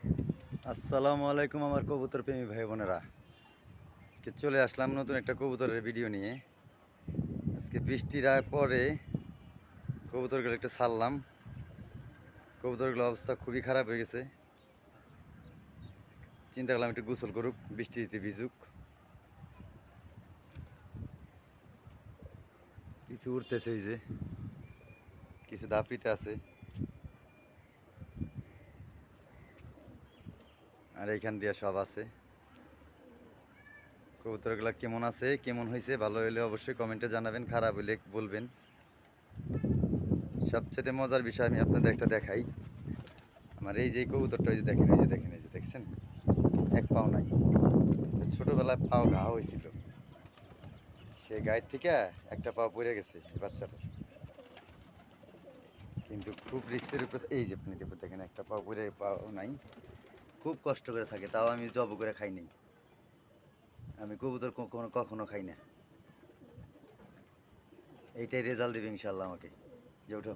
আসসালামু আলাইকুম আমার কবুতর প্রেমী ভাই বোনেরা। আজকে চলে আসলাম নতুন একটা কবুতরের ভিডিও নিয়ে। আজকে বৃষ্টির পরে কবুতরগুলো একটু ছাড়লাম। কবুতরগুলোর অবস্থা খুবই খারাপ হয়ে গেছে। চিন্তা করলাম একটু গোসল করুক, বৃষ্টিতে ভিজুক। কিছু উঠতেছে, এই যে কিছু দাপড়িতে আছে, আর এইখান দিয়ে সব আছে। কবুতরগুলো কেমন আছে, কেমন হয়েছে, ভালো হলে অবশ্যই কমেন্টে জানাবেন, খারাপ হলে বলবেন। সবচেয়ে মজার বিষয় আমি আপনাদের একটা দেখাই। আমার এই যে কবুতরটা, এই যে দেখেন, এই যে দেখেন, এই যে দেখছেন, এক পাও নাই। ছোটবেলায় পাও ঘা হয়েছিল, সেই গায়ের থেকে একটা পা পড়ে গেছে এই বাচ্চাটার। কিন্তু খুব রিস্কের উপর, এই যে আপনি দেখেন একটা পা পড়ে, পাও নাই। খুব কষ্ট করে থাকে, তাও আমি জব করে খাই নাই। আমি কবুতর কখনো কখনো খাই না। এইটাই রেজাল্ট দেবে ইনশাল্লাহ আমাকে, যে ওঠো।